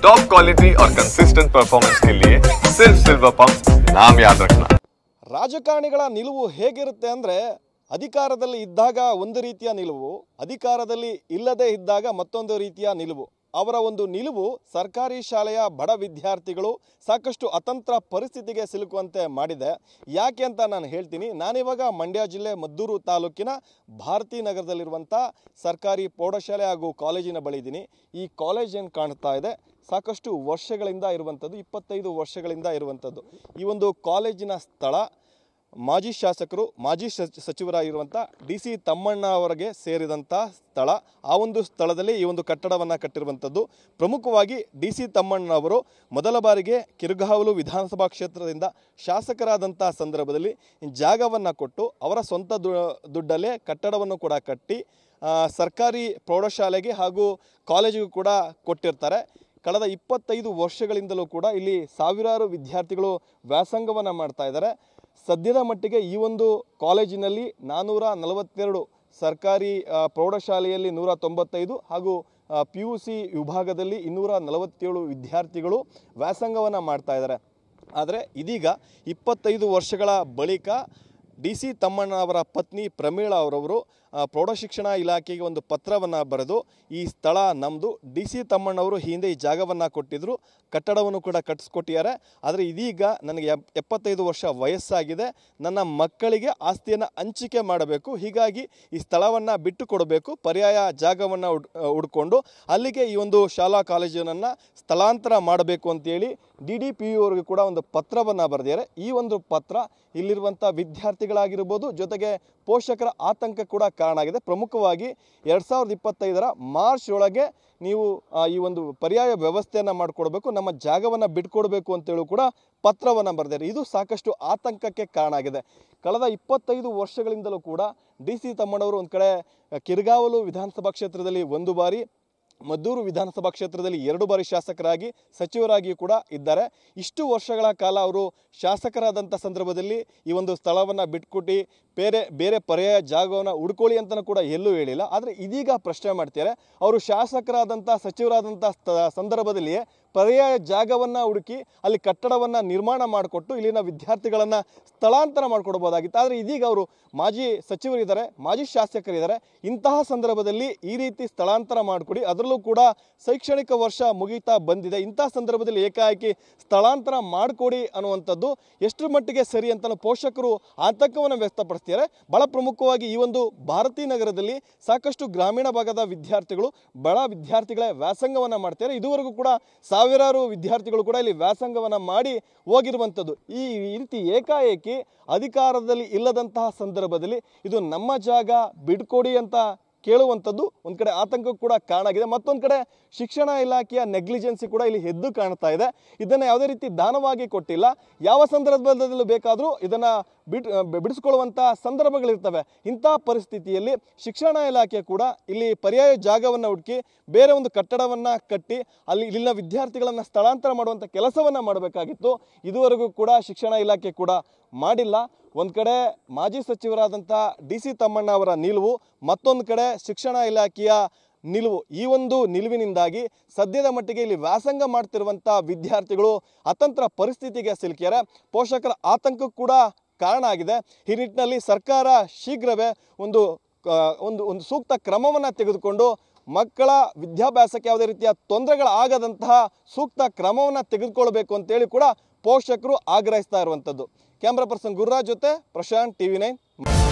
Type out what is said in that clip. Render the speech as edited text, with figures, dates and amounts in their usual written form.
Top quality और consistent performance के लिए सिर्फ सिल्वर पंप नाम याद रखना। ರಾಜಕಾರಣಿಗಳ ನಿಲುವು ಹೇಗಿರುತ್ತೆ ಅಂದರೆ ಅಧಿಕಾರದಲ್ಲಿ ಇದ್ದಾಗ ಒಂದು ರೀತಿಯ ನಿಲುವು, ಅಧಿಕಾರದಲ್ಲಿ ಇಲ್ಲದೇ ಇದ್ದಾಗ ಮತ್ತೊಂದು ರೀತಿಯ ನಿಲುವು. ಅವರ ಒಂದು ನಿಲುವು ಸರ್ಕಾರಿ ಶಾಲೆಯ ಬಡ ವಿದ್ಯಾರ್ಥಿಗಳು ಸಾಕಷ್ಟು ಅತಂತ್ರ ಪರಿಸ್ಥಿತಿಗೆ ಸಿಲುಕುವಂತೆ ಮಾಡಿದೆ. ಯಾಕೆ ಅಂತ ನಾನು ಹೇಳ್ತೀನಿ. ನಾನಿವಾಗ ಮಂಡ್ಯ ಜಿಲ್ಲೆ ಮದ್ದೂರು ತಾಲೂಕಿನ ಭಾರತೀ ನಗರದಲ್ಲಿರುವಂಥ ಸರ್ಕಾರಿ ಪ್ರೌಢಶಾಲೆ ಹಾಗೂ ಕಾಲೇಜಿನ ಬಳಿ ಇದ್ದೀನಿ. ಈ ಕಾಲೇಜ್ ಏನು ಕಾಣ್ತಾ ಇದೆ ಸಾಕಷ್ಟು ವರ್ಷಗಳಿಂದ ಇರುವಂಥದ್ದು, 25 ವರ್ಷಗಳಿಂದ ಇರುವಂಥದ್ದು. ಈ ಒಂದು ಕಾಲೇಜಿನ ಸ್ಥಳ ಮಾಜಿ ಶಾಸಕರು, ಮಾಜಿ ಸಚಿವರಾಗಿರುವಂಥ DC ತಮ್ಮಣ್ಣ ಅವರಿಗೆ ಸೇರಿದಂಥ ಸ್ಥಳ. ಆ ಒಂದು ಸ್ಥಳದಲ್ಲಿ ಈ ಒಂದು ಕಟ್ಟಡವನ್ನು ಕಟ್ಟಿರುವಂಥದ್ದು. ಪ್ರಮುಖವಾಗಿ DC ತಮ್ಮಣ್ಣನವರು ಮೊದಲ ಬಾರಿಗೆ ಕಿರುಗಾವಲು ವಿಧಾನಸಭಾ ಕ್ಷೇತ್ರದಿಂದ ಶಾಸಕರಾದಂಥ ಸಂದರ್ಭದಲ್ಲಿ ಜಾಗವನ್ನು ಕೊಟ್ಟು ಅವರ ಸ್ವಂತ ದುಡ್ಡಲ್ಲೇ ಕಟ್ಟಡವನ್ನು ಕೂಡ ಕಟ್ಟಿ ಸರ್ಕಾರಿ ಪ್ರೌಢಶಾಲೆಗೆ ಹಾಗೂ ಕಾಲೇಜಿಗೂ ಕೂಡ ಕೊಟ್ಟಿರ್ತಾರೆ. ಕಳೆದ 25 ವರ್ಷಗಳಿಂದಲೂ ಕೂಡ ಇಲ್ಲಿ ಸಾವಿರಾರು ವಿದ್ಯಾರ್ಥಿಗಳು ವ್ಯಾಸಂಗವನ್ನು ಮಾಡ್ತಾ ಇದ್ದಾರೆ. ಸದ್ಯದ ಮಟ್ಟಿಗೆ ಈ ಒಂದು ಕಾಲೇಜಿನಲ್ಲಿ 442, ಸರ್ಕಾರಿ ಪ್ರೌಢಶಾಲೆಯಲ್ಲಿ 195 ಹಾಗೂ PUC ವಿಭಾಗದಲ್ಲಿ 247 ವಿದ್ಯಾರ್ಥಿಗಳು ವ್ಯಾಸಂಗವನ್ನು ಮಾಡ್ತಾ ಇದ್ದಾರೆ. ಆದರೆ ಇದೀಗ 25 ವರ್ಷಗಳ ಬಳಿಕ DC ತಮ್ಮಣ್ಣ ಅವರ ಪತ್ನಿ ಪ್ರಮೀಳಾ ಅವರವರು ಪ್ರೌಢಶಿಕ್ಷಣ ಇಲಾಖೆಗೆ ಒಂದು ಪತ್ರವನ್ನು ಬರೆದು ಈ ಸ್ಥಳ ನಮ್ಮದು, DC ತಮ್ಮಣ್ಣವರು ಹಿಂದೆ ಈ ಜಾಗವನ್ನು ಕೊಟ್ಟಿದ್ದರು, ಕಟ್ಟಡವನ್ನು ಕೂಡ ಕಟ್ಟಿಸ್ಕೊಟ್ಟಿದ್ದಾರೆ. ಆದರೆ ಇದೀಗ ನನಗೆ 75 ವರ್ಷ ವಯಸ್ಸಾಗಿದೆ, ನನ್ನ ಮಕ್ಕಳಿಗೆ ಆಸ್ತಿಯನ್ನು ಹಂಚಿಕೆ ಮಾಡಬೇಕು, ಹೀಗಾಗಿ ಈ ಸ್ಥಳವನ್ನು ಬಿಟ್ಟು ಕೊಡಬೇಕು, ಪರ್ಯಾಯ ಜಾಗವನ್ನು ಹುಡ್ಕೊಂಡು ಅಲ್ಲಿಗೆ ಈ ಒಂದು ಶಾಲಾ ಕಾಲೇಜನ್ನು ಸ್ಥಳಾಂತರ ಮಾಡಬೇಕು ಅಂತೇಳಿ DDPU ಅವರಿಗೆ ಕೂಡ ಒಂದು ಪತ್ರವನ್ನು ಬರೆದಿದ್ದಾರೆ. ಈ ಒಂದು ಪತ್ರ ಇಲ್ಲಿರುವಂಥ ವಿದ್ಯಾರ್ಥಿಗಳಾಗಿರ್ಬೋದು, ಜೊತೆಗೆ ಪೋಷಕರ ಆತಂಕ ಕೂಡ ಕಾರಣ ಆಗಿದೆ. ಪ್ರಮುಖವಾಗಿ 2025 ಮಾರ್ಚ್ ಒಳಗೆ ನೀವು ಈ ಒಂದು ಪರ್ಯಾಯ ವ್ಯವಸ್ಥೆಯನ್ನು ಮಾಡಿಕೊಡ್ಬೇಕು, ನಮ್ಮ ಜಾಗವನ್ನು ಬಿಟ್ಕೊಡ್ಬೇಕು ಅಂತೇಳಿ ಕೂಡ ಪತ್ರವನ್ನು ಬರೆದಿದ್ದಾರೆ. ಇದು ಸಾಕಷ್ಟು ಆತಂಕಕ್ಕೆ ಕಾರಣ ಆಗಿದೆ. ಕಳೆದ 25 ವರ್ಷಗಳಿಂದಲೂ ಕೂಡ DC ತಮ್ಮಣ್ಣವರು ಒಂದು ಕಡೆ ಕಿರುಗಾವಲು ವಿಧಾನಸಭಾ ಕ್ಷೇತ್ರದಲ್ಲಿ 1 ಬಾರಿ, ಮದ್ದೂರು ವಿಧಾನಸಭಾ ಕ್ಷೇತ್ರದಲ್ಲಿ 2 ಬಾರಿ ಶಾಸಕರಾಗಿ ಸಚಿವರಾಗಿಯೂ ಕೂಡ ಇದ್ದಾರೆ. ಇಷ್ಟು ವರ್ಷಗಳ ಕಾಲ ಅವರು ಶಾಸಕರಾದಂಥ ಸಂದರ್ಭದಲ್ಲಿ ಈ ಒಂದು ಸ್ಥಳವನ್ನು ಬಿಟ್ಕೊಟ್ಟು ಬೇರೆ ಪರ್ಯಾಯ ಜಾಗವನ್ನು ಹುಡ್ಕೊಳ್ಳಿ ಅಂತಲೂ ಕೂಡ ಎಲ್ಲೂ ಹೇಳಿಲ್ಲ. ಆದರೆ ಇದೀಗ ಪ್ರಶ್ನೆ ಮಾಡ್ತಾರೆ, ಅವರು ಶಾಸಕರಾದಂಥ ಸಚಿವರಾದಂಥ ಸಂದರ್ಭದಲ್ಲಿಯೇ ಪರ್ಯಾಯ ಜಾಗವನ್ನು ಹುಡುಕಿ ಅಲ್ಲಿ ಕಟ್ಟಡವನ್ನು ನಿರ್ಮಾಣ ಮಾಡಿಕೊಟ್ಟು ಇಲ್ಲಿನ ವಿದ್ಯಾರ್ಥಿಗಳನ್ನು ಸ್ಥಳಾಂತರ ಮಾಡಿಕೊಡ್ಬೋದಾಗಿತ್ತು. ಆದರೆ ಇದೀಗ ಅವರು ಮಾಜಿ ಸಚಿವರಿದ್ದಾರೆ, ಮಾಜಿ ಶಾಸಕರಿದ್ದಾರೆ. ಇಂತಹ ಸಂದರ್ಭದಲ್ಲಿ ಈ ರೀತಿ ಸ್ಥಳಾಂತರ ಮಾಡಿಕೊಡಿ, ಅದರಲ್ಲೂ ಕೂಡ ಶೈಕ್ಷಣಿಕ ವರ್ಷ ಮುಗಿತಾ ಬಂದಿದೆ, ಇಂತಹ ಸಂದರ್ಭದಲ್ಲಿ ಏಕಾಏಕಿ ಸ್ಥಳಾಂತರ ಮಾಡಿಕೊಡಿ ಅನ್ನುವಂಥದ್ದು ಎಷ್ಟರ ಮಟ್ಟಿಗೆ ಸರಿ ಅಂತ ಪೋಷಕರು ಆತಂಕವನ್ನು ವ್ಯಕ್ತಪಡಿಸ್ತಾರೆ. ಬಹಳ ಪ್ರಮುಖವಾಗಿ ಈ ಒಂದು ಭಾರತೀ ನಗರದಲ್ಲಿ ಸಾಕಷ್ಟು ಗ್ರಾಮೀಣ ಭಾಗದ ವಿದ್ಯಾರ್ಥಿಗಳು, ಬಡ ವಿದ್ಯಾರ್ಥಿಗಳೇ ವ್ಯಾಸಂಗವನ್ನು ಮಾಡ್ತಾರೆ. ಇದುವರೆಗೂ ಕೂಡ ಸಾವಿರಾರು ವಿದ್ಯಾರ್ಥಿಗಳು ಕೂಡ ಇಲ್ಲಿ ವ್ಯಾಸಂಗವನ್ನು ಮಾಡಿ ಹೋಗಿರುವಂಥದ್ದು. ಈ ರೀತಿ ಏಕಾಏಕಿ ಅಧಿಕಾರದಲ್ಲಿ ಇಲ್ಲದಂತಹ ಸಂದರ್ಭದಲ್ಲಿ ಇದು ನಮ್ಮ ಜಾಗ ಬಿಡ್ಕೊಡಿ ಅಂತ ಕೇಳುವಂಥದ್ದು ಒಂದು ಕಡೆ ಆತಂಕಕ್ಕೂ ಕೂಡ ಕಾರಣ ಆಗಿದೆ. ಮತ್ತೊಂದು ಕಡೆ ಶಿಕ್ಷಣ ಇಲಾಖೆಯ ನೆಗ್ಲಿಜೆನ್ಸಿ ಕೂಡ ಇಲ್ಲಿ ಎದ್ದು ಕಾಣ್ತಾ ಇದೆ. ಇದನ್ನು ಯಾವುದೇ ರೀತಿ ದಾನವಾಗಿ ಕೊಟ್ಟಿಲ್ಲ, ಯಾವ ಸಂದರ್ಭದಲ್ಲೂ ಬೇಕಾದರೂ ಇದನ್ನು ಬಿಡಿಸ್ಕೊಳ್ಳುವಂಥ ಸಂದರ್ಭಗಳಿರ್ತವೆ. ಇಂಥ ಪರಿಸ್ಥಿತಿಯಲ್ಲಿ ಶಿಕ್ಷಣ ಇಲಾಖೆ ಕೂಡ ಇಲ್ಲಿ ಪರ್ಯಾಯ ಜಾಗವನ್ನು ಹುಡುಕಿ ಬೇರೆ ಒಂದು ಕಟ್ಟಡವನ್ನು ಕಟ್ಟಿ ಇಲ್ಲಿನ ವಿದ್ಯಾರ್ಥಿಗಳನ್ನು ಸ್ಥಳಾಂತರ ಮಾಡುವಂಥ ಕೆಲಸವನ್ನು ಮಾಡಬೇಕಾಗಿತ್ತು. ಇದುವರೆಗೂ ಕೂಡ ಶಿಕ್ಷಣ ಇಲಾಖೆ ಕೂಡ ಮಾಡಿಲ್ಲ. ಒಂದು ಕಡೆ ಮಾಜಿ ಸಚಿವರಾದಂಥ DC ತಮ್ಮಣ್ಣ ಅವರ ನಿಲುವು, ಮತ್ತೊಂದು ಕಡೆ ಶಿಕ್ಷಣ ಇಲಾಖೆಯ ನಿಲುವು. ಈ ಒಂದು ನಿಲುವಿನಿಂದಾಗಿ ಸದ್ಯದ ಮಟ್ಟಿಗೆ ಇಲ್ಲಿ ವ್ಯಾಸಂಗ ಮಾಡ್ತಿರುವಂಥ ವಿದ್ಯಾರ್ಥಿಗಳು ಅತಂತ್ರ ಪರಿಸ್ಥಿತಿಗೆ ಸಿಲುಕಿದ್ದಾರೆ. ಪೋಷಕರ ಆತಂಕ ಕೂಡ ಕಾರಣ ಆಗಿದೆ. ಈ ನಿಟ್ಟಿನಲ್ಲಿ ಸರ್ಕಾರ ಶೀಘ್ರವೇ ಒಂದು ಸೂಕ್ತ ಕ್ರಮವನ್ನು ತೆಗೆದುಕೊಂಡು ಮಕ್ಕಳ ವಿದ್ಯಾಭ್ಯಾಸಕ್ಕೆ ಯಾವುದೇ ರೀತಿಯ ತೊಂದರೆಗಳಾಗದಂತಹ ಸೂಕ್ತ ಕ್ರಮವನ್ನು ತೆಗೆದುಕೊಳ್ಬೇಕು ಅಂತೇಳಿ ಕೂಡ ಪೋಷಕರು ಆಗ್ರಹಿಸ್ತಾ ಇರುವಂಥದ್ದು. ಕ್ಯಾಮ್ರಾ ಪರ್ಸನ್ ಗುರುರಾಜ್ ಜೊತೆ ಪ್ರಶಾಂತ್, TV9.